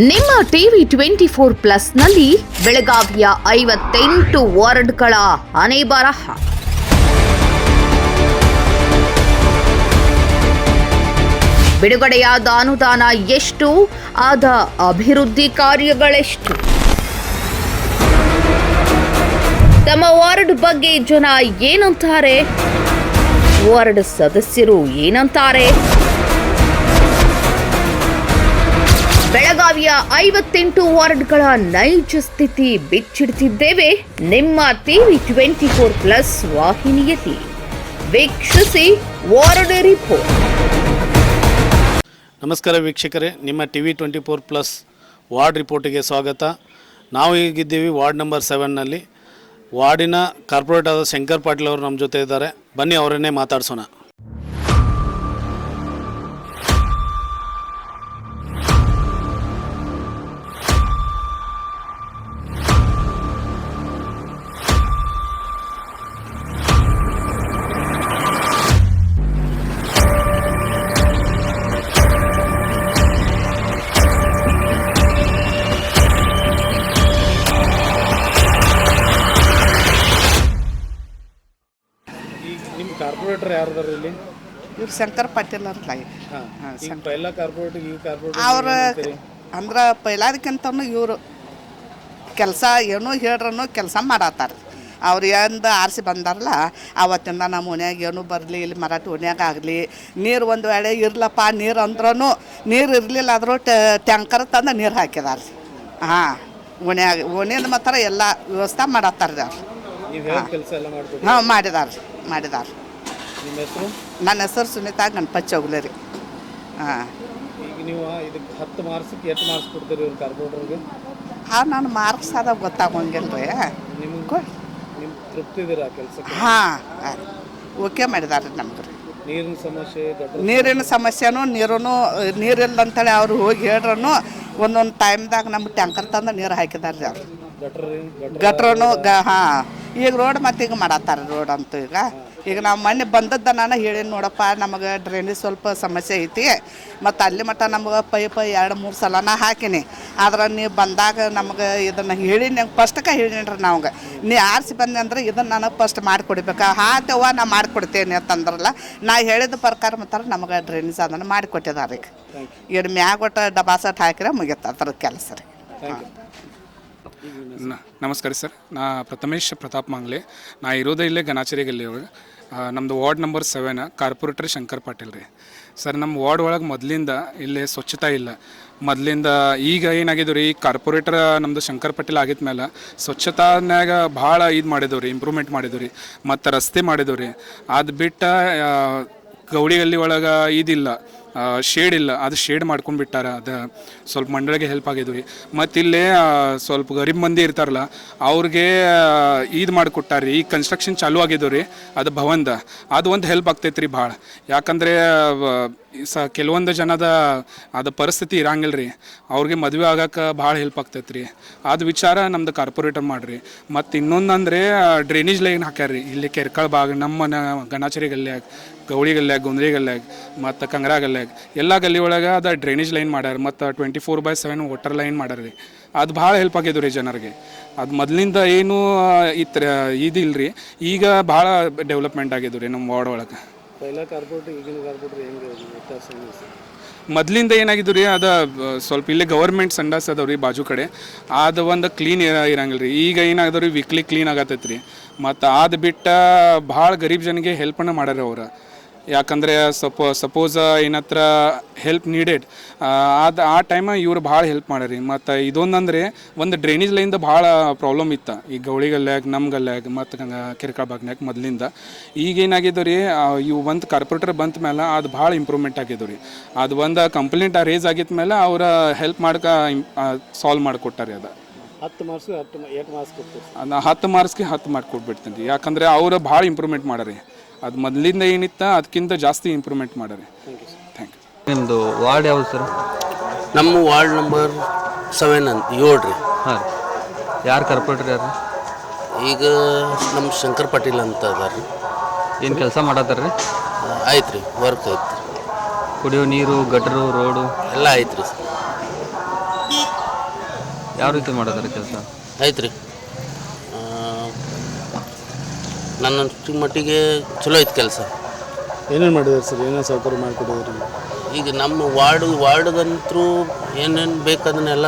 ನಿಮ್ಮ ಟಿವಿ 24+ನಲ್ಲಿ ಬೆಳಗಾವಿಯ 58 ವಾರ್ಡ್ಗಳ ಹಣೆಬರಹ. ಬಿಡುಗಡೆಯಾದ ಅನುದಾನ ಎಷ್ಟು, ಆದ ಅಭಿವೃದ್ಧಿ ಕಾರ್ಯಗಳೆಷ್ಟು? ತಮ್ಮ ವಾರ್ಡ್ ಬಗ್ಗೆ ಜನ ಏನಂತಾರೆ, ವಾರ್ಡ್ ಸದಸ್ಯರು ಏನಂತಾರೆ? ಬೆಳಗಾವಿಯ 58 ವಾರ್ಡ್ಗಳ ನೈಜ ಸ್ಥಿತಿ ಬಿಚ್ಚಿಡ್ತಿದ್ದೇವೆ ನಿಮ್ಮ ಟಿವಿ 24+ ವಾಹಿನಿಯಲ್ಲಿ. ವೀಕ್ಷಿಸಿ ವಾರ್ಡ್ ರಿಪೋರ್ಟ್. ನಮಸ್ಕಾರ ವೀಕ್ಷಕರೇ, ನಿಮ್ಮ ಟಿವಿ 24+ ವಾರ್ಡ್ ರಿಪೋರ್ಟಿಗೆ ಸ್ವಾಗತ. ನಾವು ಈಗಿದ್ದೀವಿ ವಾರ್ಡ್ ನಂಬರ್ 7ನಲ್ಲಿ. ವಾರ್ಡಿನ ಕಾರ್ಪೊರೇಟರ್ ಆದ ಶಂಕರ್ ಪಾಟೀಲ್ ಅವರು ನಮ್ಮ ಜೊತೆ ಇದ್ದಾರೆ. ಬನ್ನಿ ಅವರನ್ನೇ ಮಾತಾಡ್ಸೋಣ. ನಿಮ್ಮ ಕಾರ್ಪೊರೇಟರ್ ಯಾರ್ದಾರ ಇಲ್ಲಿ? ಇವ್ರು ಶಂಕರ್ ಪಾಟೀಲ್ ಅಂತ. ಪೈಲ ಕಾರ್ಪೊರೇಟರ್ ಈ ಕಾರ್ಪೊರೇಟರ್ ಅವ್ರ ಅಂದ್ರೆ ಪೈಲಾದಕ್ಕಿಂತನೂ ಇವರು ಕೆಲಸ ಏನೋ ಹೇಳ್ರೂ ಕೆಲಸ ಮಾಡತ್ತಾರೆ. ಅವ್ರು ಎಂದು ಆರಿಸಿ ಬಂದಾರಲ್ಲ ಅವತ್ತಿಂದ ನಮ್ಮ ಓಣ್ಯಾಗ ಏನೂ ಬರಲಿ, ಇಲ್ಲಿ ಮರಾಠಿ ಓಣ್ಯಾಗ ಆಗಲಿ ನೀರು ಒಂದು ವೇಳೆ ಇರ್ಲಪ್ಪ ನೀರು ಅಂದ್ರೂ ನೀರು ಇರಲಿಲ್ಲ ಆದರೂ ಟ್ಯಾಂಕರ್ ತಂದು ನೀರು ಹಾಕಿದಾರೆ. ಓಣ್ಯಾಗ ಓಣ್ಯದ ಮಾತ್ರ ಎಲ್ಲ ವ್ಯವಸ್ಥೆ ಮಾಡತ್ತಾರೆ ಅವ್ರು. ಮಾಡಿದಾರೆ. ನಿಮ್ಮ ಹೆಸರು? ನನ್ನ ಹೆಸರು ಸುನೀತಾ ಗಣಪತಿ ಚೌಗ್ಲೇರಿ. ಈಗ ನೀವು ಇದಕ್ಕೆ 10 ಮಾರ್ಕ್ಸಿಗೆ ಎಷ್ಟು ಮಾರ್ಕ್ಸ್ ಕೊಡ್ತೀರಿ ಇವ್ರು ಕಾರ್ಪೊರೇಟರ್ಗೆ? ನಾನು ಮಾರ್ಕ್ಸ್ ಆದಾಗ ಗೊತ್ತಾಗೋಂಗಿಲ್ಲ ರೀ. ನಿಮ್ಗೆ ತೃಪ್ತಿ ಇದೀರಾ ಕೆಲಸಕ್ಕೆ? ಓಕೆ ಮಾಡಿದಾರೆ ನಮ್ಗೆ. ನೀರಿನ ಸಮಸ್ಯೆನೂ ನೀರಿಲ್ಲ ಅಂತೇಳಿ ಅವ್ರು ಹೋಗಿ ಹೇಳ್ರೂ ಒಂದೊಂದು ಟೈಮ್ದಾಗ ನಮ್ಗೆ ಟ್ಯಾಂಕರ್ ತಂದು ನೀರು ಹಾಕಿದಾರೆ ರೀ ಅವ್ರು. ಗಟ್ರೂ ಈಗ ರೋಡ್ ಮತ್ತು ಈಗ ಮಾಡತ್ತಾರೆ ರೋಡ್ ಅಂತೂ. ಈಗ ನಾವು ಮೊನ್ನೆ ಬಂದದ್ದು ನಾನು ಹೇಳೀನಿ ನೋಡಪ್ಪ, ನಮಗೆ ಡ್ರೈನೇಜ್ ಸ್ವಲ್ಪ ಸಮಸ್ಯೆ ಐತಿ, ಮತ್ತು ಅಲ್ಲಿ ಮಟ್ಟ ನಮ್ಗೆ ಪೈಪ್ 2-3 ಸಲನ ಹಾಕಿನಿ. ಆದ್ರೆ ನೀವು ಬಂದಾಗ ನಮಗೆ ಇದನ್ನು ಹೇಳೀನಿ, ಫಸ್ಟಕ್ಕೆ ಹೇಳೀನಿ ರೀ ನಮ್ಗೆ. ನೀ ಆರಿಸಿ ಬಂದೆ ಅಂದ್ರೆ ಇದನ್ನು ನನಗೆ ಫಸ್ಟ್ ಮಾಡಿಕೊಡ್ಬೇಕು. ಹಾತವ್ವ ನಾ ಮಾಡಿಕೊಡ್ತೇನೆ ಅಂತಂದ್ರಲ್ಲ, ನಾ ಹೇಳಿದ ಪ್ರಕಾರ ಮಾತ್ರ ನಮಗೆ ಡ್ರೈನೇಜ್ ಅದನ್ನು ಮಾಡಿಕೊಟ್ಟಿದ್ದಾರೆ. ಈಗ ಇದು ಮ್ಯಾಗ ಒಟ್ಟು ಡಬಾಸಟ್ ಹಾಕಿದ್ರೆ ಮುಗಿತು ಅದ್ರ ಕೆಲಸ ರೀ. ನಮಸ್ಕಾರ ಸರ್, ನಾ ಪ್ರಥಮೇಶ್ ಪ್ರತಾಪ್ ಮಾಂಗ್ಲೆ. ನಾ ಇರೋದೇ ಇಲ್ಲೇ ಗನಾಚರಿ ಗಲ್ಲಿ ಒಳಗೆ. ನಮ್ಮದು ward number 7, corporator Shankar Patil ರೀ. ಸರ್, ನಮ್ಮ ವಾರ್ಡ್ ಒಳಗೆ ಮೊದಲಿಂದ ಇಲ್ಲಿ ಸ್ವಚ್ಛತಾ ಇಲ್ಲ. ಮೊದಲಿಂದ ಈಗ ಏನಾಗಿದ್ದು ರೀ, ಈ ಕಾರ್ಪೊರೇಟರ್ ನಮ್ಮದು ಶಂಕರ್ ಪಾಟೀಲ್ ಆಗಿದ ಮೇಲೆ ಸ್ವಚ್ಛತಾನ್ಯಾಗ ಭಾಳ ಇದು ಮಾಡಿದೆವು ರೀ, ಇಂಪ್ರೂವ್ಮೆಂಟ್ ಮಾಡಿದೆವು ರೀ, ಮತ್ತು ರಸ್ತೆ ಮಾಡಿದೆವು ರೀ. ಅದು ಬಿಟ್ಟು ಗೌಡಿ ಗಲ್ಲಿ ಒಳಗೆ ಇದಿಲ್ಲ, ಶೇಡ್ ಇಲ್ಲ, ಅದು ಶೇಡ್ ಮಾಡ್ಕೊಂಡು ಬಿಟ್ಟಾರ. ಅದು ಸ್ವಲ್ಪ ಮಂಡಳಿಗೆ ಹೆಲ್ಪ್ ಆಗಿದ್ವು ರೀ. ಮತ್ತು ಇಲ್ಲೇ ಸ್ವಲ್ಪ ಗರೀಬ್ ಮಂದಿ ಇರ್ತಾರಲ್ಲ ಅವ್ರಿಗೆ ಇದು ಮಾಡಿಕೊಟ್ಟಾರ್ರಿ. ಈಗ ಕನ್ಸ್ಟ್ರಕ್ಷನ್ ಚಾಲೂ ಆಗಿದ್ದು ರೀ ಅದು ಭವನದ, ಅದು ಒಂದು ಹೆಲ್ಪ್ ಆಗ್ತೈತೆ ರೀ ಭಾಳ. ಯಾಕಂದರೆ ಕೆಲವೊಂದು ಜನದ ಅದು ಪರಿಸ್ಥಿತಿ ಇರಂಗಿಲ್ಲ ರೀ, ಅವ್ರಿಗೆ ಮದುವೆ ಆಗಕ್ಕೆ ಭಾಳ ಹೆಲ್ಪ್ ಆಗ್ತೈತೆ ರೀ. ಅದು ವಿಚಾರ ನಮ್ದು ಕಾರ್ಪೊರೇಟರ್ ಮಾಡಿರಿ. ಮತ್ತು ಇನ್ನೊಂದು ಅಂದರೆ ಡ್ರೈನೇಜ್ ಲೈನ್ ಹಾಕ್ಯಾರ್ರಿ ಇಲ್ಲಿ ಕೆರ್ಕಳ ಭಾಗ, ನಮ್ಮ ಗಣಾಚರಿ ಗಲ್ಯಾಗ, ಗೌಳಿ ಗಲ್ಯಾಗ, ಗುಂದ್ರಿ ಗಲ್ಯಾಗ, ಮತ್ತು ಕಂಗ್ರಾ ಗಲ್ಯಾಗ ಎಲ್ಲ ಗಲ್ಲಿ ಒಳಗೆ ಅದು ಡ್ರೈನೇಜ್ ಲೈನ್ ಮಾಡ್ಯಾರ. ಮತ್ತು 24/7 ವಾಟರ್ ಲೈನ್ ಮಾಡ್ಯಾರ ರೀ. ಅದು ಭಾಳ ಹೆಲ್ಪ್ ಆಗಿದ್ದು ರೀ ಜನರಿಗೆ. ಅದು ಮೊದಲಿಂದ ಏನು ಇದಿಲ್ಲ ರೀ, ಈಗ ಭಾಳ ಡೆವಲಪ್ಮೆಂಟ್ ಆಗಿದ್ದು ರೀ ನಮ್ಮ ವಾರ್ಡ್ ಒಳಗೆ. ಮೊದಲಿಂದ ಏನಾಗಿದ್ದು ರೀ, ಅದು ಸ್ವಲ್ಪ ಇಲ್ಲೇ ಗೌರ್ಮೆಂಟ್ ಸಂಡಾಸ್ ಅದಾವ ರೀ ಬಾಜು ಕಡೆ, ಅದು ಒಂದು ಕ್ಲೀನ್ ಇರಂಗಿಲ್ಲ ರೀ. ಈಗ ಏನಾಗದ ರೀ, ವೀಕ್ಲಿ ಕ್ಲೀನ್ ಆಗತ್ತೈತೆ ರೀ. ಮತ್ತು ಅದು ಬಿಟ್ಟು ಭಾಳ ಗರೀಬ್ ಜನಗೆ ಹೆಲ್ಪನ್ನು ಮಾಡ್ಯಾರ ಅವ್ರು. ಯಾಕಂದರೆ ಸಪೋಸ್ ಏನತ್ರ ಹೆಲ್ಪ್ ನೀಡೆಡ್ ಅದು ಆ ಟೈಮ ಇವ್ರು ಭಾಳ ಹೆಲ್ಪ್ ಮಾಡ್ಯಾರಿ. ಮತ್ತು ಇದೊಂದಂದರೆ ಒಂದು ಡ್ರೈನೇಜ್ ಲೈನ್ದು ಭಾಳ ಪ್ರಾಬ್ಲಮ್ ಇತ್ತು ಈ ಗೌಳಿ ಗಲ್ಯಾಗ, ನಮ್ಮ ಗಲ್ಯಾಗ, ಮತ್ತು ಕೆರ್ಕಳ ಭಾಗನ್ಯಾಗ ಮೊದಲಿಂದ. ಈಗೇನಾಗಿದ್ದು ರೀ, ಇವು ಒಂದು ಕಾರ್ಪೊರೇಟರ್ ಬಂದ ಮೇಲೆ ಅದು ಭಾಳ ಇಂಪ್ರೂವ್ಮೆಂಟ್ ಆಗಿದ್ದು ರೀ. ಅದು ಒಂದು ಕಂಪ್ಲೇಂಟ್ ರೇಸ್ ಆಗಿದ ಮೇಲೆ ಅವ್ರ ಹೆಲ್ಪ್ ಮಾಡ್ಕ ಸಾಲ್ವ್ ಮಾಡಿಕೊಟ್ಟಾರೆ. ಅದು 10 ಮಾರ್ಕ್ಸ್ಗೆ 8 ಮಾರ್ಕ್ಸ್ ಕೊಡ್ತೀವಿ. 10 ಮಾರ್ಕ್ಸ್ಗೆ 10 ಮಾರ್ಕ್ ಕೊಟ್ಬಿಡ್ತೀನಿ ರೀ. ಯಾಕಂದರೆ ಅವರು ಭಾಳ ಇಂಪ್ರೂವ್ಮೆಂಟ್ ಮಾಡ್ಯಾರಿ. ಅದು ಮೊದಲಿಂದ ಏನಿತ್ತು ಅದಕ್ಕಿಂತ ಜಾಸ್ತಿ ಇಂಪ್ರೂವ್ಮೆಂಟ್ ಮಾಡ್ಯಾರಿ. Thank you. ನಿಮ್ಮದು ವಾರ್ಡ್ ಯಾವುದು ಸರ್? ನಮ್ಮ ವಾರ್ಡ್ ನಂಬರ್ 7 ಅಂತ 7 ರೀ. ಹಾಂ, ಯಾರು ಕಾರ್ಪೊರೇಟರ್ ಯಾರು? ಈಗ ನಮ್ಮ ಶಂಕರ್ ಪಾಟೀಲ್ ಅಂತ ಅದಾರ. ಏನು ಕೆಲಸ ಮಾಡತ್ತಾರ ರೀ? ಆಯ್ತು ರೀ, ವರ್ಕ್ ಐತೆ. ಕುಡಿಯೋ ನೀರು, ಗಟ್ರು, ರೋಡು ಎಲ್ಲ ಐತೆ ರೀ. ಯಾವ ರೀತಿ ಮಾಡತ್ತಾರ ಕೆಲಸ? ಐತೆ ರೀ. ನನ್ನ ಅನ್ಸಿದ ಮಟ್ಟಿಗೆ ಚಲೋ ಐತೆ ಕೆಲಸ. ಏನೇನು ಮಾಡಿದಾರೆ ಸರ್? ಏನೇನು ಸೌಕರ್ಯ ಮಾಡಿಕೊಟ್ಟಿದ್ದಾರೆ? ಈಗ ನಮ್ಮ ವಾರ್ಡ್ಗಂತೂ ಏನೇನು ಬೇಕು ಅದನ್ನೆಲ್ಲ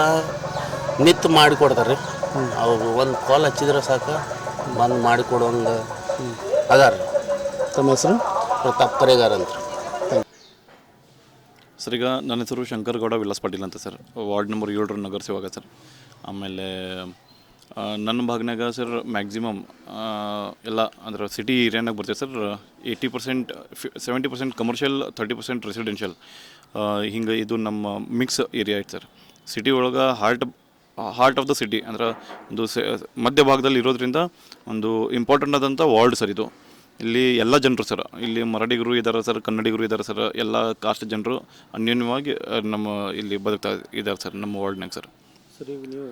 ನಿತ್ತು ಮಾಡಿಕೊಡ್ತಾರೆ ರೀ. ಅವ್ರು ಒಂದು ಕಾಲ್ ಹಚ್ಚಿದ್ರೆ ಸಾಕು ಬಂದು ಮಾಡಿಕೊಡುವಂಗೆ ಅದಾರ ರೀ. ತಮ್ಮ ಹೆಸರು? ಪ್ರತಾಪ್ ಪರೇಗಾರ್ ಅಂತ. ಸರ್, ಈಗ ನನ್ನ ಹೆಸರು ಶಂಕರಗೌಡ ವಿಲಾಸ್ ಪಾಟೀಲ್ ಅಂತ ಸರ್. ವಾರ್ಡ್ ನಂಬರ್ 7 ನಗರ ಸೇವಕ ಸರ್. ಆಮೇಲೆ ನನ್ನ ಭಾಗನಾಗ ಸರ್ ಮ್ಯಾಕ್ಸಿಮಮ್ ಎಲ್ಲ ಅಂದ್ರೆ ಸಿಟಿ ಏರಿಯಾನಾಗ ಬರ್ತೀವಿ ಸರ್. 80% 70% commercial, 30% residential. ಹಿಂಗೆ ಇದು ನಮ್ಮ ಮಿಕ್ಸ್ ಏರಿಯಾ ಐತೆ ಸರ್. ಸಿಟಿ ಒಳಗೆ ಹಾರ್ಟ್ ಆಫ್ ದ ಸಿಟಿ ಅಂದ್ರೆ ಒಂದು ಮಧ್ಯಭಾಗದಲ್ಲಿ ಇರೋದ್ರಿಂದ ಒಂದು ಇಂಪಾರ್ಟೆಂಟ್ ಆದಂಥ ವಾರ್ಡ್ ಸರ್ ಇದು. ಇಲ್ಲಿ ಎಲ್ಲ ಜನರು ಸರ್, ಇಲ್ಲಿ ಮರಾಠಿಗರು ಇದ್ದಾರೆ ಸರ್, ಕನ್ನಡಿಗರು ಇದ್ದಾರೆ ಸರ್, ಎಲ್ಲ ಕಾಸ್ಟ್ ಜನರು ಅನ್ಯೋನ್ಯವಾಗಿ ನಮ್ಮ ಇಲ್ಲಿ ಬದುಕ್ತಾ ಇದ್ದಾರೆ ಸರ್ ನಮ್ಮ ವಾರ್ಡ್ನಾಗ ಸರ್. ಸರ್, ಈಗ ನೀವು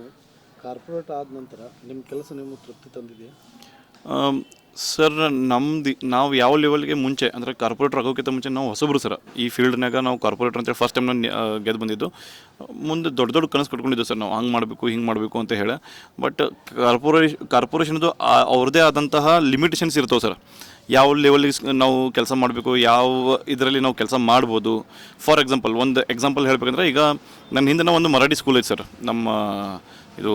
ಕಾರ್ಪೊರೇಟ್ ಆದ ನಂತರ ನಿಮ್ಮ ಕೆಲಸ ನಿಮಗೆ ತೃಪ್ತಿ ತಂದಿದೆಯಾ? ಸರ್, ನಾವು ಯಾವ ಲೆವೆಲ್ಗೆ ಮುಂಚೆ ಅಂದರೆ ಕಾರ್ಪೊರೇಟರ್ ಆಗೋಕ್ಕಿಂತ ಮುಂಚೆ ನಾವು ಹೊಸಬ್ರು ಸರ್. ಈ ಫೀಲ್ಡ್ನಾಗ ನಾವು ಕಾರ್ಪೊರೇಟರ್ ಅಂತೇಳಿ ಫಸ್ಟ್ ಟೈಮ್ ನಾನು ಗೆದ್ದು ಬಂದಿದ್ದು. ಮುಂದೆ ದೊಡ್ಡ ಕನಸು ಕಟ್ಕೊಂಡಿದ್ದು ಸರ್, ನಾವು ಹಂಗೆ ಮಾಡಬೇಕು ಹಿಂಗೆ ಮಾಡಬೇಕು ಅಂತ ಹೇಳಿ. ಬಟ್ ಕಾರ್ಪೊರೇಷನ್ದು ಅವ್ರದ್ದೇ ಆದಂತಹ ಲಿಮಿಟೇಷನ್ಸ್ ಇರ್ತವೆ ಸರ್. ಯಾವ ಲೆವೆಲಿಗೆ ನಾವು ಕೆಲಸ ಮಾಡಬೇಕು, ಯಾವ ಇದರಲ್ಲಿ ನಾವು ಕೆಲಸ ಮಾಡ್ಬೋದು. ಫಾರ್ ಒಂದು ಎಕ್ಸಾಂಪಲ್ ಹೇಳಬೇಕಂದ್ರೆ, ಈಗ ನನ್ನ ಹಿಂದೆ ಒಂದು ಮರಾಠಿ ಸ್ಕೂಲ್ ಐತೆ ಸರ್, ನಮ್ಮ ಇದು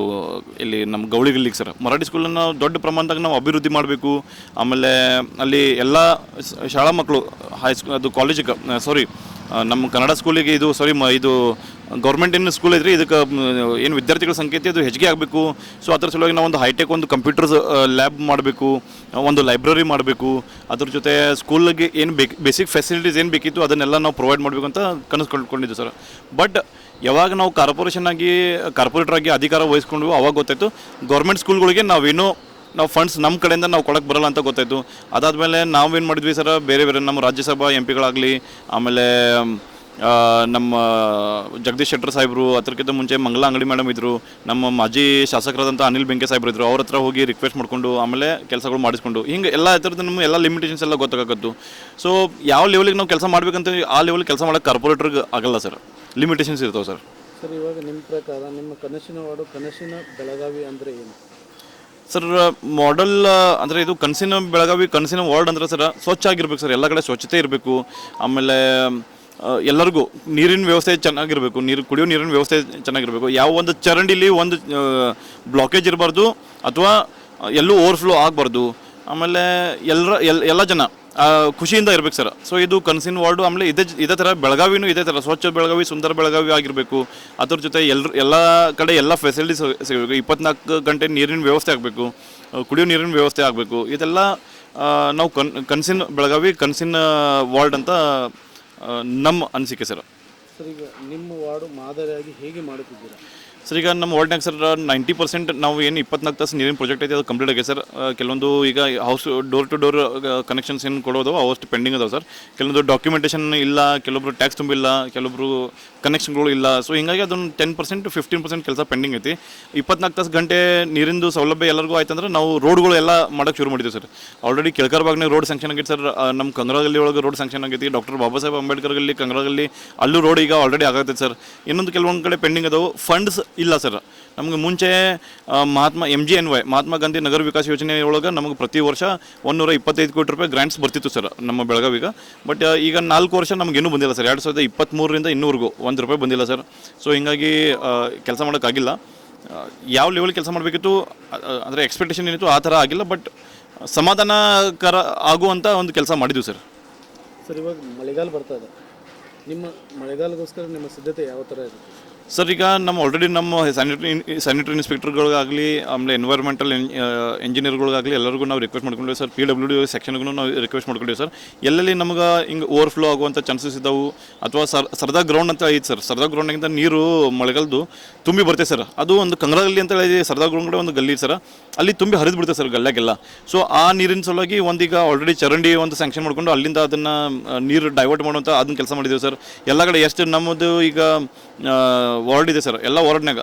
ಇಲ್ಲಿ ನಮ್ಮ ಗೌಳಿಗಲ್ಲಿಗೆ ಸರ್. ಮರಾಠಿ ಸ್ಕೂಲನ್ನು ದೊಡ್ಡ ಪ್ರಮಾಣದಾಗ ನಾವು ಅಭಿವೃದ್ಧಿ ಮಾಡಬೇಕು. ಆಮೇಲೆ ಅಲ್ಲಿ ಎಲ್ಲ ಶಾಲಾ ಮಕ್ಕಳು ಅದು ಕಾಲೇಜಿಗೆ ನಮ್ಮ ಕನ್ನಡ ಸ್ಕೂಲಿಗೆ ಇದು ಇದು ಗೌರ್ಮೆಂಟಿನ ಸ್ಕೂಲ್ ಐತ್ರಿ. ಇದಕ್ಕೆ ಏನು ವಿದ್ಯಾರ್ಥಿಗಳ ಸಂಖ್ಯೆ ಐತಿ ಅದು ಹೆಚ್ಚಿಗೆ ಆಗಬೇಕು. ಸೊ ಅದ್ರ ಸಲುವಾಗಿ ನಾವು ಒಂದು ಹೈಟೆಕ್ ಒಂದು ಕಂಪ್ಯೂಟರ್ಸ್ ಲ್ಯಾಬ್ ಮಾಡಬೇಕು, ಒಂದು ಲೈಬ್ರರಿ ಮಾಡಬೇಕು. ಅದ್ರ ಜೊತೆ ಸ್ಕೂಲಿಗೆ ಏನು ಬೇಸಿಕ್ ಫೆಸಿಲಿಟೀಸ್ ಏನು ಬೇಕಿತ್ತು ಅದನ್ನೆಲ್ಲ ನಾವು ಪ್ರೊವೈಡ್ ಮಾಡಬೇಕು ಅಂತ ಕನಸು ಕಂಡುಕೊಂಡಿದ್ದು ಸರ್. ಬಟ್ ಯಾವಾಗ ನಾವು ಕಾರ್ಪೊರೇಟರ್ ಆಗಿ ಅಧಿಕಾರ ವಹಿಸ್ಕೊಂಡ್ವಿ ಅವಾಗ ಗೊತ್ತಾಯಿತು ಗೌರ್ಮೆಂಟ್ ಸ್ಕೂಲ್ಗಳಿಗೆ ನಾವು ಫಂಡ್ಸ್ ನಮ್ಮ ಕಡೆಯಿಂದ ನಾವು ಕೊಡೋಕ್ಕೆ ಬರಲ್ಲ ಅಂತ ಗೊತ್ತಾಯಿತು. ಅದಾದಮೇಲೆ ನಾವೇನು ಮಾಡಿದ್ವಿ ಸರ್, ಬೇರೆ ನಮ್ಮ ರಾಜ್ಯಸಭಾ MP ಆಮೇಲೆ ನಮ್ಮ ಜಗದೀಶ್ ಶೆಟ್ಟರ್ ಸಾಹೇಬರು, ಅದಕ್ಕಿಂತ ಮುಂಚೆ ಮಂಗಲ ಅಂಗಡಿ ಮೇಡಮ್ ಇದ್ದರು, ನಮ್ಮ ಮಾಜಿ ಶಾಸಕರಾದಂಥ ಅನಿಲ್ ಬೆಂಕೆ ಸಾಹೇಬ್ರು ಇದ್ದರು. ಅವ್ರ ಹತ್ರ ಹೋಗಿ ರಿಕ್ವೆಸ್ಟ್ ಮಾಡಿಕೊಂಡು ಆಮೇಲೆ ಕೆಲಸಗಳು ಮಾಡಿಸ್ಕೊಂಡು ಹಿಂಗೆ ಎಲ್ಲ ಥರದ್ದು ನಮ್ಮ ಎಲ್ಲ ಲಿಮಿಟೇಷನ್ಸ್ ಎಲ್ಲ ಗೊತ್ತಾಗತ್ತು. ಸೊ ಯಾವ ಲೆವೆಲಿಗೆ ನಾವು ಕೆಲಸ ಮಾಡಬೇಕಂತ ಆ ಲೆವೆಲ್ಗೆ ಕೆಲಸ ಮಾಡೋಕ್ಕೆ ಕಾರ್ಪೊರೇಟರ್ಗೆ ಆಗಲ್ಲ ಸರ್, ಲಿಮಿಟೇಷನ್ಸ್ ಇರ್ತಾವೆ ಸರ್. ಸರ್, ಇವಾಗ ನಿಮ್ಮ ಪ್ರಕಾರ ನಿಮ್ಮ ಕನಸಿನ ವಾರ್ಡು, ಕನಸಿನ ಬೆಳಗಾವಿ ಅಂದರೆ ಏನು ಸರ್? ಮಾಡೆಲ್ ಅಂದರೆ ಇದು ಕನಸಿನ ಬೆಳಗಾವಿ, ಕನಸಿನ ವಾರ್ಡ್ ಅಂದರೆ ಸರ್ ಸ್ವಚ್ಛ ಆಗಿರ್ಬೇಕು ಸರ್, ಎಲ್ಲ ಕಡೆ ಸ್ವಚ್ಛತೆ ಇರಬೇಕು. ಆಮೇಲೆ ಎಲ್ಲರಿಗೂ ನೀರಿನ ವ್ಯವಸ್ಥೆ ಚೆನ್ನಾಗಿರಬೇಕು, ಕುಡಿಯೋ ನೀರಿನ ವ್ಯವಸ್ಥೆ ಚೆನ್ನಾಗಿರಬೇಕು. ಯಾವ ಒಂದು ಚರಂಡಿಲಿ ಒಂದು ಬ್ಲಾಕೇಜ್ ಇರಬಾರ್ದು ಅಥವಾ ಎಲ್ಲೂ ಓವರ್ಫ್ಲೋ ಆಗಬಾರ್ದು. ಆಮೇಲೆ ಎಲ್ಲ ಜನ ಖುಷಿಯಿಂದ ಇರ್ಬೇಕು ಸರ್. ಸೊ ಇದು ಕನಸಿನ ವಾರ್ಡು. ಆಮೇಲೆ ಇದೇ ಥರ ಬೆಳಗಾವಿನೂ ಇದೇ ಥರ ಸ್ವಚ್ಛ ಬೆಳಗಾವಿ, ಸುಂದರ ಬೆಳಗಾವಿ ಆಗಿರಬೇಕು. ಅದ್ರ ಜೊತೆ ಎಲ್ಲ ಕಡೆ ಎಲ್ಲ ಫೆಸಿಲಿಟೀಸ್ ಸಿಗಬೇಕು. 24 ಗಂಟೆ ನೀರಿನ ವ್ಯವಸ್ಥೆ ಆಗಬೇಕು, ಕುಡಿಯೋ ನೀರಿನ ವ್ಯವಸ್ಥೆ ಆಗಬೇಕು. ಇದೆಲ್ಲ ನಾವು ಕನಸಿನ ಬೆಳಗಾವಿ, ಕನಸಿನ ವಾರ್ಡ್ ಅಂತ ನಮ್ಮ ಅನಿಸಿಕೆ ಸರ್. ಸರ್, ಈಗ ನಿಮ್ಮ ವಾರ್ಡು ಮಾದರಿಯಾಗಿ ಹೇಗೆ ಮಾಡುತ್ತಿದ್ದೀರಾ? ಸರ್, ಈಗ ನಮ್ಮ ವಾರ್ಡ್ನಾಗ ಸರ್ 90% ನಾವು ಏನು 24 ತಾಸು ನೀರಿನ ಪ್ರಾಜೆಕ್ಟ್ ಐತೆ ಅದು ಕಂಪ್ಲೀಟ್ ಆಗಿದೆ ಸರ್. ಕೆಲವೊಂದು ಈಗ house door to door connections ಏನು ಕೊಡೋದು ಅವಷ್ಟು ಪೆಂಡಿಂಗ್ ಅದಾವೆ ಸರ್. ಕೆಲವೊಂದು ಡಾಕ್ಯುಮೆಂಟೇಷನ್ ಇಲ್ಲ, ಕೆಲವೊಬ್ರು ಟ್ಯಾಕ್ಸ್ ತುಂಬಿಲ್ಲ, ಕೆಲವೊಬ್ರು ಕನೆಕ್ಷನ್ಗಳು ಇಲ್ಲ. ಸೊ ಹಿಂಗಾಗಿ ಅದೊಂದು 10% to 15% ಕೆಲಸ ಪೆಂಡಿಂಗ್ ಐತಿ. 24 ತಾಸು ಗಂಟೆ ನೀರಿಂದು ಸೌಲಭ್ಯ ಎಲ್ಲರಿಗೂ ಆಯ್ತಂದ್ರೆ ನಾವು ರೋಡ್ಗಳು ಎಲ್ಲ ಮಾಡೋಕ್ಕೆ ಶುರು ಮಾಡಿದ್ದೀವಿ ಸರ್. ಆಲ್ರೆಡಿ ಕೆಳಕರ್ ಭಾಗನಾಗ ರೋಡ್ ಸ್ಯಾಂಕ್ಷನ್ ಆಗೈತೆ ಸರ್. ನಮ್ಮ ಕಂಗ್ರಾಗಲ್ಲಿ ಒಳಗೆ ರೋಡ್ ಸ್ಯಾಂಕ್ಷನ್ ಆಗೈತಿ. ಡಾಕ್ಟರ್ ಬಾಬಾ ಸಾಹೇಬ್ ಅಂಬೇಡ್ಕರ್ಗಲ್ಲಿ ಕಂಗ್ರಾಗಲ್ಲಿ ಅಲ್ಲೂ ರೋಡ್ ಈಗ ಆಲ್ರೆಡಿ ಆಗತ್ತೈತೆ ಸರ್. ಇನ್ನೊಂದು ಕೆಲವೊಂದು ಕಡೆ ಪೆಂಡಿಂಗ್ ಅದಾವೆ. ಫಂಡ್ಸ್ ಇಲ್ಲ ಸರ್. ನಮಗೆ ಮುಂಚೆ MGNY ಮಹಾತ್ಮ ಗಾಂಧಿ ನಗರ ವಿಕಾಸ ಯೋಜನೆ ಒಳಗೆ ನಮಗೆ ಪ್ರತಿ ವರ್ಷ 125 ಕೋಟಿ ರೂಪಾಯಿ ಗ್ರಾಂಟ್ಸ್ ಬರ್ತಿತ್ತು ಸರ್ ನಮ್ಮ ಬೆಳಗಾವಿಗೆ. ಬಟ್ ಈಗ 4 ವರ್ಷ ನಮಗೇನೂ ಬಂದಿಲ್ಲ ಸರ್. 2023ರಿಂದ ಇನ್ನೂವರೆಗೂ 1 ರೂಪಾಯಿ ಬಂದಿಲ್ಲ ಸರ್. ಸೊ ಹಿಂಗಾಗಿ ಕೆಲಸ ಮಾಡೋಕ್ಕಾಗಿಲ್ಲ. ಯಾವ ಲೆವೆಲ್ ಕೆಲಸ ಮಾಡಬೇಕಿತ್ತು ಅಂದರೆ ಎಕ್ಸ್ಪೆಕ್ಟೇಷನ್ ಏನಿತ್ತು ಆ ಥರ ಆಗಿಲ್ಲ. ಬಟ್ ಸಮಾಧಾನಕರ ಆಗುವಂಥ ಒಂದು ಕೆಲಸ ಮಾಡಿದ್ವಿ ಸರ್. ಸರ್, ಇವಾಗ ಮಳೆಗಾಲ ಬರ್ತಾ ಇದೆ. ನಿಮ್ಮ ಮಳೆಗಾಲಗೋಸ್ಕರ ನಿಮ್ಮ ಸಿದ್ಧತೆ ಯಾವ ಥರ ಇರುತ್ತೆ? ಸರ್, ಈಗ ಆಲ್ರೆಡಿ ನಮ್ಮ ಸ್ಯಾನಿಟರಿ ಇನ್ಸ್ಪೆಕ್ಟರ್ಗಳಿಗಾಗಲಿ, ಆಮೇಲೆ ಎನ್ವೈರ್ಮೆಂಟಲ್ ಇಂಜಿನಿಯರ್ಗಳಿಗಾಗಲಿ ಎಲ್ಲರಿಗೂ ನಾವು ರಿಕ್ವೆಸ್ಟ್ ಮಾಡ್ಕೊಂಡಿವಿ ಸರ್. PWD ಸೆಕ್ಷನ್ಗೂ ನಾವು ರಿಕ್ವೆಸ್ಟ್ ಮಾಡ್ಕೊಂಡಿವಿ ಸರ್. ಎಲ್ಲೆಲ್ಲಿ ನಮ್ಗೆ ಹಿಂಗೆ ಓವರ್ಫ್ಲೋ ಆಗುವಂಥ ಚಾನ್ಸಸ್ ಇದ್ದಾವೆ ಅಥವಾ ಸರ್ದಾ ಗ್ರೌಂಡ್ ಅಂತ ಐತೆ ಸರ್. ಸರ್ದಾ ಗ್ರೌಂಡಿಂದ ನೀರು ಮಳೆಗಾಲದ್ದು ತುಂಬಿ ಬರ್ತೇವೆ ಸರ್. ಅದು ಒಂದು ಕಂಗ್ರಾಗಲ್ಲಿ ಅಂತ ಹೇಳಿ ಸರ್ದಾ ಗ್ರೌಂಡ್ ಕಡೆ ಒಂದು ಗಲ್ಲಿ ಸರ್, ಅಲ್ಲಿ ತುಂಬಿ ಹರಿದು ಬಿಡ್ತೇವೆ ಸರ್ ಗಲ್ಲಾಗೆಲ್ಲ. ಸೊ ಆ ನೀರಿನ ಸಲುವಾಗಿ ಒಂದೀಗ ಆಲ್ರೆಡಿ ಚರಂಡಿ ಒಂದು ಸ್ಯಾಂಕ್ಷನ್ ಮಾಡ್ಕೊಂಡು ಅಲ್ಲಿಂದ ಅದನ್ನು ನೀರು ಡೈವರ್ಟ್ ಮಾಡುವಂಥ ಅದನ್ನ ಕೆಲಸ ಮಾಡಿದ್ದೀವಿ ಸರ್. ಎಲ್ಲ ಕಡೆ ಎಷ್ಟು ನಮ್ಮದು ಈಗ ವಾರ್ಡ್ ಇದೆ ಸರ್, ಎಲ್ಲ ವಾರ್ಡ್ನಾಗ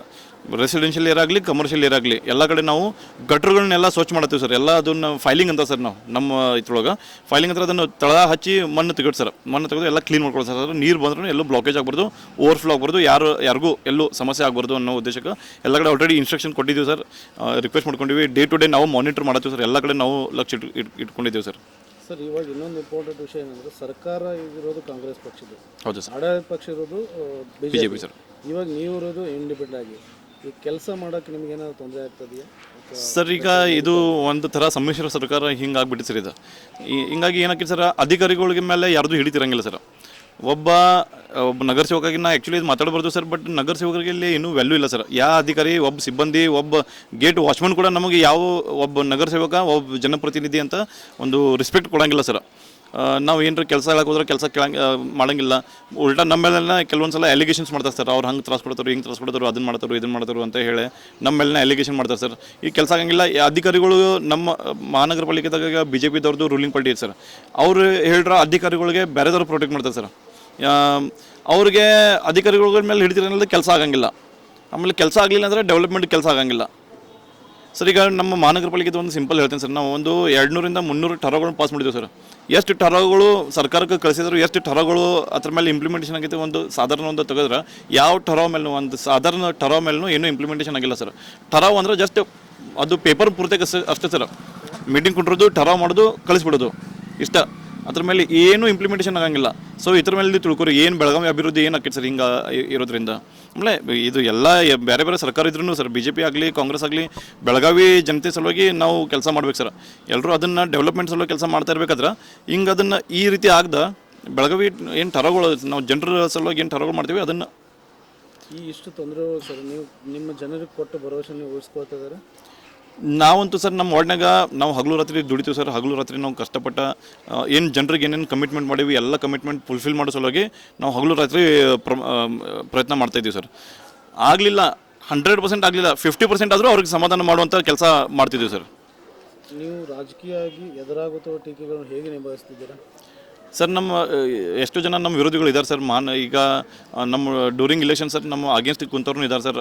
ರೆಸಿಡೆನ್ಷಿಯಲ್ ಏರಾಗಲಿ ಕಮರ್ಷಿಯಲ್ ಏರಾಗಲಿ ಎಲ್ಲ ಕಡೆ ನಾವು ಗಟ್ರುಗಳನ್ನೆಲ್ಲ ಸ್ವಚ್ಛ ಮಾಡ್ತೀವಿ ಸರ್. ಎಲ್ಲ ಅದನ್ನು ಫೈಲಿಂಗ್ ಅಂತ ಸರ್, ನಾವು ನಮ್ಮ ಇದ್ರೊಳಗೆ ಫೈಲಿಂಗ್ ಅಂತ ಅದನ್ನು ತಳ ಹಚ್ಚಿ ಮಣ್ಣು ತೆಗೆದು ಸರ್, ಮಣ್ಣು ತೆಗೆದು ಎಲ್ಲ ಕ್ಲೀನ್ ಮಾಡ್ಕೊಳ್ಳಿ ಸರ್. ನೀರು ಬಂದ್ರೂ ಎಲ್ಲೂ ಬ್ಲಾಕೇಜ್ ಆಗ್ಬಾರ್ದು, ಓವರ್ಫ್ಲೋ ಆಗ್ಬಾರ್ದು, ಯಾರಿಗೂ ಎಲ್ಲೂ ಸಮಸ್ಯೆ ಆಗ್ಬಾರ್ದು ಅನ್ನೋ ಉದ್ದೇಶಕ್ಕೆ ಎಲ್ಲ ಕಡೆ ಆಲ್ರೆಡಿ ಇನ್ಸ್ಟ್ರಕ್ಷನ್ ಕೊಟ್ಟಿದ್ದೀವಿ ಸರ್, ರಿಕ್ವೆಸ್ಟ್ ಮಾಡ್ಕೊಂಡಿವಿ. ಡೇ ಟು ಡೇ ನಾವು ಮಾನಿಟರ್ ಮಾಡ್ತೀವಿ ಸರ್, ಎಲ್ಲ ಕಡೆ ನಾವು ಲಕ್ಷ್ಯ ಇಟ್ಕೊಂಡಿದ್ದೀವಿ ಸರ್. ಸರ್, ಇವಾಗ ಇನ್ನೊಂದು ಇಂಪಾರ್ಟೆಂಟ್ ವಿಷಯ ಏನಂದರೆ ಸರ್ಕಾರ ಇರೋದು ಕಾಂಗ್ರೆಸ್ ಪಕ್ಷದ, ಹೌದು ಸರ್, ಆಡಳಿತ ಪಕ್ಷ ಇರೋದು BJP ಸರ್. ಇವಾಗ ನೀವು ಇರೋದು ಇಂಡಿಪೆಂಡೆಂಟ್ ಆಗಿ ಈ ಕೆಲಸ ಮಾಡೋಕ್ಕೆ ನಿಮ್ಗೆ ಏನಾದ್ರು ತೊಂದರೆ ಆಗ್ತದೆಯಾ ಸರ್? ಈಗ ಇದು ಒಂದು ಥರ ಸಮ್ಮಿಶ್ರ ಸರ್ಕಾರ ಹಿಂಗಾಗ್ಬಿಟ್ಟು ಸರ್ ಇದು. ಹಿಂಗಾಗಿ ಏನಾಗ್ತದೆ ಸರ್, ಅಧಿಕಾರಿಗಳಿಗೆ ಮೇಲೆ ಯಾರ್ದು ಹಿಡಿತಿರಂಗಿಲ್ಲ ಸರ್. ಒಬ್ಬ ನಗರ ಸೇವಕಾಗಿ ನಾ ಆ್ಯಕ್ಚುಲಿ ಇದು ಮಾತಾಡಬಾರ್ದು ಸರ್, ಬಟ್ ನಗರ ಸೇವಕರಿಗೆ ಇಲ್ಲಿ ಇನ್ನೂ ವ್ಯಾಲ್ಯೂ ಇಲ್ಲ ಸರ್. ಯಾವ ಅಧಿಕಾರಿ, ಒಬ್ಬ ಸಿಬ್ಬಂದಿ, ಒಬ್ಬ ಗೇಟ್ ವಾಚ್ಮನ್ ಕೂಡ ನಮಗೆ ಯಾವ ಒಬ್ಬ ನಗರ ಸೇವಕ, ಒಬ್ಬ ಜನಪ್ರತಿನಿಧಿ ಅಂತ ಒಂದು ರೆಸ್ಪೆಕ್ಟ್ ಕೊಡೋಂಗಿಲ್ಲ ಸರ್. ನಾವು ಏನರ ಕೆಲಸ ಹೇಳಕ್ಕೆ ಹೋದ್ರೆ ಕೆಲಸ ಮಾಡೋಂಗಿಲ್ಲ. ಉಲ್ಟಾ ನಮ್ಮ ಮೇಲೆಲ್ಲ ಕೆಲವೊಂದು ಸಲ ಅಲಿಗೇಷನ್ಸ್ ಮಾಡ್ತಾರೆ ಸರ್, ಅವ್ರು ಹಂಗೆ ತ್ರಾಸ ಕೊಡ್ತಾರೆ, ಹಿಂಗೆ ತ್ರಾಸ ಕೊಡ್ತಾರೆ, ಅದನ್ನು ಮಾಡ್ತಾರೆ, ಇದನ್ನು ಮಾಡ್ತಾರೆ ಅಂತ ಹೇಳಿ ನಮ್ಮ ಮೇಲೆಲ್ಲ ಅಲಿಗೇಷನ್ ಮಾಡ್ತಾರೆ ಸರ್. ಈ ಕೆಲಸ ಆಗಂಗಿಲ್ಲ. ಅಧಿಕಾರಿಗಳು ನಮ್ಮ ಮಹಾನಗರ ಪಾಲಿಕೆದಾಗ BJP ದವ್ರದ್ದು ರೂಲಿಂಗ್ ಪಾರ್ಟಿ ಇದೆ ಸರ್. ಅವರು ಹೇಳಿದ್ರ ಅಧಿಕಾರಿಗಳಿಗೆ ಬೇರೆದವ್ರು ಪ್ರೊಟೆಕ್ಟ್ ಮಾಡ್ತಾರೆ ಸರ್. ಅವ್ರಿಗೆ ಅಧಿಕಾರಿಗಳ ಮೇಲೆ ಹಿಡಿತಿರೋದ್ರಿಂದ ಕೆಲಸ ಆಗಂಗಿಲ್ಲ. ಆಮೇಲೆ ಕೆಲಸ ಆಗಲಿಲ್ಲ ಅಂದರೆ ಡೆವಲಪ್ಮೆಂಟ್ ಕೆಲಸ ಆಗಂಗಿಲ್ಲ ಸರ್. ಈಗ ನಮ್ಮ ಮಹಾನಗರ ಪಾಲಿಕೆದು ಒಂದು ಸಿಂಪಲ್ ಹೇಳ್ತೀನಿ ಸರ್, ನಾವು ಒಂದು 200ರಿಂದ 300 ಠರಾವ್ಗಳನ್ನ ಪಾಸ್ ಮಾಡಿದ್ದೀವಿ ಸರ್. ಎಷ್ಟು ಠರಾವ್ಗಳು ಸರ್ಕಾರಕ್ಕೆ ಕಳಿಸಿದ್ರು, ಎಷ್ಟು ಠರಾವ್ಗಳು ಅದ್ರ ಮೇಲೆ ಇಂಪ್ಲಿಮೆಂಟೇಷನ್ ಆಗೈತೆ ಒಂದು ಸಾಧಾರಣ ಒಂದು ತೆಗೆದ್ರೆ ಯಾವ ಠರಾವ್ ಮೇಲೂ, ಒಂದು ಸಾಧಾರಣ ಠರಾವ್ ಮೇಲೂ ಏನೂ ಇಂಪ್ಲಿಮೆಂಟೇಷನ್ ಆಗಿಲ್ಲ ಸರ್. ಠರಾವ್ ಅಂದರೆ ಜಸ್ಟ್ ಅದು ಪೇಪರ್ ಪೂರ್ತಿ ಅಷ್ಟೇ ಸರ್. ಮೀಟಿಂಗ್ ಕೊಟ್ಟಿರೋದು, ಠರಾವ್ ಮಾಡೋದು, ಕಳಿಸ್ಬಿಡೋದು ಇಷ್ಟ. ಅದ್ರ ಮೇಲೆ ಏನೂ ಇಂಪ್ಲಿಮೆಂಟೇಷನ್ ಆಗಂಗಿಲ್ಲ. ಸೊ ಇದ್ರ ಮೇಲೆ ತಿಳ್ಕೊರಿ ಏನು ಬೆಳಗಾವಿ ಅಭಿವೃದ್ಧಿ ಏನು ಆಕೈತೆ ಸರ್ ಹಿಂಗೆ ಇರೋದ್ರಿಂದ. ಆಮೇಲೆ ಇದು ಎಲ್ಲ ಬೇರೆ ಬೇರೆ ಸರ್ಕಾರ ಇದ್ರೂ ಸರ್, BJP ಆಗಲಿ ಕಾಂಗ್ರೆಸ್ ಆಗಲಿ ಬೆಳಗಾವಿ ಜನತೆ ಸಲುವಾಗಿ ನಾವು ಕೆಲಸ ಮಾಡ್ಬೇಕು ಸರ್. ಎಲ್ಲರೂ ಅದನ್ನು ಡೆವಲಪ್ಮೆಂಟ್ ಸಲುವಾಗಿ ಕೆಲಸ ಮಾಡ್ತಾ ಇರ್ಬೇಕಾದ್ರೆ ಹಿಂಗೆ ಅದನ್ನು ಈ ರೀತಿ ಆಗದ ಬೆಳಗಾವಿ ಏನು ಠರಾವ್ಗಳು ನಾವು ಜನರ ಸಲುವಾಗಿ ಏನು ಠರಾವ್ಗಳು ಮಾಡ್ತೀವಿ ಅದನ್ನು ಈ ಇಷ್ಟು ತೊಂದರೆಗಳು ಸರ್ ನೀವು ನಿಮ್ಮ ಜನರಿಗೆ ಕೊಟ್ಟು ಭರವಸೆ ನೀವು ಉಳಿಸ್ಕೊಳ್ತಾ ಇದ್ದಾರೆ? ನಾವಂತೂ ಸರ್ ನಮ್ಮ ವಾರ್ಡ್ನಾಗ ನಾವು ಹಗಲು ರಾತ್ರಿ ದುಡಿತೀವಿ ಸರ್. ಹಗಲು ರಾತ್ರಿ ನಾವು ಕಷ್ಟಪಟ್ಟ ಏನು ಜನರಿಗೆ ಏನೇನು ಕಮಿಟ್ಮೆಂಟ್ ಮಾಡೀವಿ ಎಲ್ಲ ಕಮಿಟ್ಮೆಂಟ್ ಫುಲ್ಫಿಲ್ ಮಾಡೋ ಸಲುವಾಗಿ ನಾವು ಹಗಲು ರಾತ್ರಿ ಪ್ರಯತ್ನ ಮಾಡ್ತಾಯಿದ್ದೀವಿ ಸರ್. ಆಗಲಿಲ್ಲ 100% ಆಗಲಿಲ್ಲ, 50% ಆದರೂ ಅವ್ರಿಗೆ ಸಮಾಧಾನ ಮಾಡುವಂಥ ಕೆಲಸ ಮಾಡ್ತಿದ್ದೀವಿ ಸರ್. ನೀವು ರಾಜಕೀಯವಾಗಿ ಎದುರಾಗುತ್ತೋ ಟೀಕೆಗಳನ್ನು ಹೇಗೆ ನಿಭಾಯಿಸ್ತಿದ್ದೀರಾ ಸರ್? ನಮ್ಮ ಎಷ್ಟು ಜನ ನಮ್ಮ ವಿರೋಧಿಗಳು ಇದ್ದಾರೆ ಸರ್. ಈಗ ನಮ್ಮ ಡ್ಯೂರಿಂಗ್ ಇಲೆಕ್ಷನ್ ಸರ್ ನಮ್ಮ ಅಗೇನ್ಸ್ಟ್ ಕುಂತವ್ರು ಇದ್ದಾರೆ ಸರ್.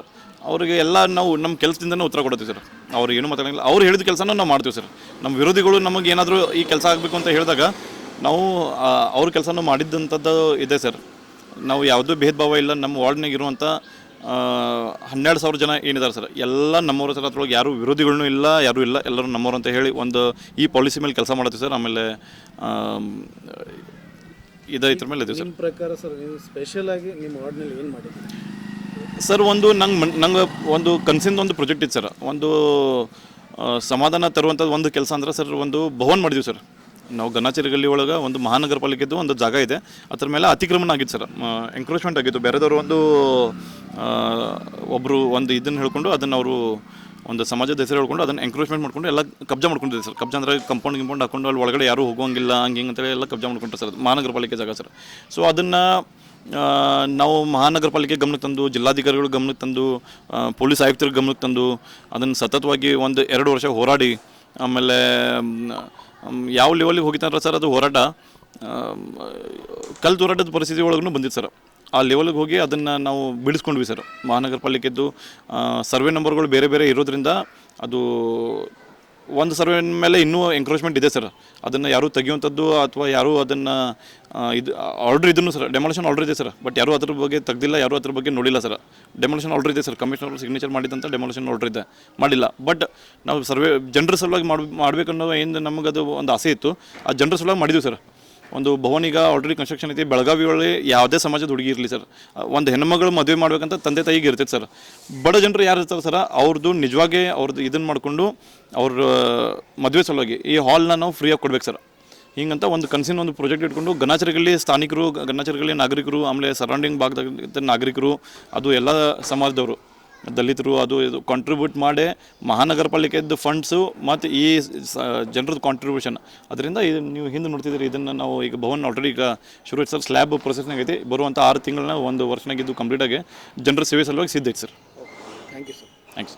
ಅವರಿಗೆ ಎಲ್ಲ ನಾವು ನಮ್ಮ ಕೆಲಸದಿಂದನೇ ಉತ್ತರ ಕೊಡ್ತೀವಿ ಸರ್. ಅವ್ರಿಗೆ ಏನು ಮಾತಾಡೋಂಗಿಲ್ಲ, ಅವ್ರು ಹೇಳಿದ ಕೆಲಸನ ನಾವು ಮಾಡ್ತೀವಿ ಸರ್. ನಮ್ಮ ವಿರೋಧಿಗಳು ನಮಗೆ ಏನಾದರೂ ಈ ಕೆಲಸ ಆಗಬೇಕು ಅಂತ ಹೇಳಿದಾಗ ನಾವು ಅವ್ರ ಕೆಲಸನೂ ಮಾಡಿದ್ದಂಥದ್ದು ಇದೆ ಸರ್. ನಾವು ಯಾವುದೂ ಭೇದ ಭಾವ ಇಲ್ಲ. ನಮ್ಮ ವಾರ್ಡ್ನಾಗ ಇರುವಂಥ 12,000 ಜನ ಏನಿದ್ದಾರೆ ಸರ್ ಎಲ್ಲ ನಮ್ಮವರು ಸರ್. ಅದ್ರೊಳಗೆ ಯಾರು ವಿರೋಧಿಗಳನ್ನೂ ಇಲ್ಲ, ಯಾರೂ ಇಲ್ಲ, ಎಲ್ಲರೂ ನಮ್ಮವ್ರು ಅಂತ ಹೇಳಿ ಒಂದು ಈ ಪಾಲಿಸಿ ಮೇಲೆ ಕೆಲಸ ಮಾಡ್ತೀವಿ ಸರ್. ಆಮೇಲೆ ಇದ್ರ ಮೇಲೆ ಇದೆ ಸರ್. ನಿಮ್ಮ ಪ್ರಕಾರ ಸರ್ ನೀವು ಸ್ಪೆಷಲ್ ಆಗಿ ನಿಮ್ಮ ವಾರ್ಡ್ನಲ್ಲಿ ಏನು ಮಾಡಿದ್ದೀರಿ ಸರ್? ಒಂದು ನಂಗೆ ಒಂದು ಕನಸಿಂದ ಒಂದು ಪ್ರಾಜೆಕ್ಟ್ ಇತ್ತು ಸರ್. ಒಂದು ಸಮಾಧಾನ ತರುವಂಥದ್ದು ಒಂದು ಕೆಲಸ ಅಂದ್ರೆ ಸರ್, ಒಂದು ಭವನ ಮಾಡಿದ್ವಿ ಸರ್ ನಾವು. ಗನಾಚೇರಿ ಗಲ್ಲಿ ಒಳಗೆ ಒಂದು ಮಹಾನಗರ ಪಾಲಿಕೆದು ಒಂದು ಜಾಗ ಇದೆ, ಅದ್ರ ಮೇಲೆ ಅತಿಕ್ರಮಣ ಆಗಿತ್ತು ಸರ್, ಎಂಕ್ರೋಚ್ಮೆಂಟ್ ಆಗಿತ್ತು. ಬೇರೆದವರು ಒಬ್ಬರು ಒಂದು ಇದನ್ನು ಹೇಳ್ಕೊಂಡು ಅದನ್ನು ಅವರು ಒಂದು ಸಮಾಜದ ಹೆಸರು ಹೇಳ್ಕೊಂಡು ಅದನ್ನು ಎಂಕ್ರೋಚ್ಮೆಂಟ್ ಮಾಡ್ಕೊಂಡು ಎಲ್ಲ ಕಬ್ಜಾ ಮಾಡ್ಕೊಂಡಿದೆ ಸರ್. ಕಬ್ಜಾ ಅಂದರೆ ಕಂಪೌಂಡ್ ಹಾಕೊಂಡು ಅಲ್ಲಿ ಒಳಗಡೆ ಯಾರೂ ಹೋಗೋಂಗಿಲ್ಲ ಹಂಗೆ ಹಿಂಗೆ ಅಂತೇಳಿ ಎಲ್ಲ ಕಬ್ಜಾ ಮಾಡ್ಕೊಂಡ್ರೆ ಸರ್. ಮಹಾನಗರ ಪಾಲಿಕೆ ಜಾಗ ಸರ್. ಸೊ ಅದನ್ನು ನಾವು ಮಹಾನಗರ ಪಾಲಿಕೆ ಗಮನಕ್ಕೆ ತಂದು, ಜಿಲ್ಲಾಧಿಕಾರಿಗಳು ಗಮನಕ್ಕೆ ತಂದು, ಪೊಲೀಸ್ ಆಯುಕ್ತರ ಗಮನಕ್ಕೆ ತಂದು ಅದನ್ನು ಸತತವಾಗಿ 1-2 ವರ್ಷ ಹೋರಾಡಿ ಆಮೇಲೆ ಯಾವ ಲೆವೆಲಿಗೆ ಹೋಗಿತ್ತಾರ ಸರ್ ಅದು ಹೋರಾಟ, ಕಲ್ಲು ಹೋರಾಟದ ಪರಿಸ್ಥಿತಿ ಒಳಗೂ ಬಂದಿತ್ತು ಸರ್. ಆ ಲೆವೆಲ್ಗೆ ಹೋಗಿ ಅದನ್ನು ನಾವು ಬಿಡಿಸ್ಕೊಂಡ್ವಿ ಸರ್. ಮಹಾನಗರ ಪಾಲಿಕೆದ್ದು ಸರ್ವೆ ನಂಬರ್ಗಳು ಬೇರೆ ಬೇರೆ ಇರೋದ್ರಿಂದ ಅದು ಒಂದು ಸರ್ವೆ ಮೇಲೆ ಇನ್ನೂ ಎಂಕ್ರೋಚ್ಮೆಂಟ್ ಇದೆ ಸರ್. ಅದನ್ನು ಯಾರೂ ತೆಗೆಯುವಂಥದ್ದು ಅಥವಾ ಯಾರೂ ಅದನ್ನು ಇದು ಆರ್ಡ್ರ್ ಇದನ್ನು ಸರ್, ಡೆಮಾಲಿಷನ್ ಆರ್ಡ್ರ್ ಇದೆ ಸರ್. ಬಟ್ ಯಾರೂ ಅದ್ರ ಬಗ್ಗೆ ತೆಗ್ದಿಲ್ಲ, ಯಾರೂ ಅದ್ರ ಬಗ್ಗೆ ನೋಡಿಲ್ಲ ಸರ್. ಡೆಮಾಲಿಷನ್ ಆರ್ಡ್ರ್ ಇದೆ ಸರ್, ಕಮಿಷನರ್ ಸಿಗ್ನೇಚರ್ ಮಾಡಿದಂಥ ಡೆಮಾಲಿಷನ್ ಆರ್ಡ್ರ್ ಇದೆ, ಮಾಡಿಲ್ಲ. ಬಟ್ ನಾವು ಸರ್ವೆ ಜನರ ಸಲುವಾಗಿ ಮಾಡಬೇಕನ್ನೋ ಏನು ನಮಗದು ಒಂದು ಆಸೆ ಇತ್ತು, ಆ ಜನರ ಸಲುವಾಗಿ ಮಾಡಿದ್ವಿ ಸರ್. ಒಂದು ಭವನ ಈಗ ಆಲ್ರೆಡಿ ಕನ್ಸ್ಟ್ರಕ್ಷನ್ ಐತಿ. ಬೆಳಗಾವಿ ಒಳಗೆ ಯಾವುದೇ ಸಮಾಜದ ಹುಡುಗಿ ಇರಲಿ ಸರ್, ಒಂದು ಹೆಣ್ಮಗಳು ಮದುವೆ ಮಾಡ್ಬೇಕಂತ ತಂದೆ ತಾಯಿಗೆ ಇರ್ತೈತೆ ಸರ್. ಬಡ ಜನರು ಯಾರು ಇರ್ತಾರೆ ಸರ್, ಅವ್ರದ್ದು ನಿಜವಾಗಿ ಅವ್ರದ್ದು ಇದನ್ನು ಮಾಡಿಕೊಂಡು ಅವ್ರ ಮದುವೆ ಸಲುವಾಗಿ ಈ ಹಾಲ್ನ ನಾವು ಫ್ರೀಯಾಗಿ ಕೊಡ್ಬೇಕು ಸರ್. ಹಿಂಗಂತ ಒಂದು ಕನಸಿನ ಒಂದು ಪ್ರಾಜೆಕ್ಟ್ ಇಟ್ಕೊಂಡು ಗನಾಚರಿಗಲ್ಲಿ ಸ್ಥಾನಿಕರು, ಗನಾಚರಿಗಲ್ಲಿ ನಾಗರಿಕರು, ಆಮೇಲೆ ಸರೌಂಡಿಂಗ್ ಭಾಗದ ನಾಗರಿಕರು, ಅದು ಎಲ್ಲ ಸಮಾಜದವರು, ದಲಿತರು, ಅದು ಇದು ಕಾಂಟ್ರಿಬ್ಯೂಟ್ ಮಾಡಿ ಮಹಾನಗರ ಪಾಲಿಕೆದ್ದು ಫಂಡ್ಸು ಮತ್ತು ಈ ಜನರದ್ದು ಕಾಂಟ್ರಿಬ್ಯೂಷನ್, ಅದರಿಂದ ಇದು ನೀವು ಹಿಂದೆ ನೋಡ್ತಿದ್ದೀರಿ. ಇದನ್ನು ನಾವು ಈಗ ಭವನ ಆಲ್ರೆಡಿ ಈಗ ಶುರು ಸರ್, ಸ್ಲ್ಯಾಬ್ ಪ್ರೊಸೆಸ್ನಾಗ ಐತಿ. ಬರುವಂಥ 6 ತಿಂಗಳನ್ನ 1 ವರ್ಷನಾಗಿದ್ದು ಕಂಪ್ಲೀಟಾಗಿ ಜನರ ಸೇವೆ ಸಲುವಾಗಿ ಸಿದ್ಧ ಐತೆ sir. Thank you sir. Thanks.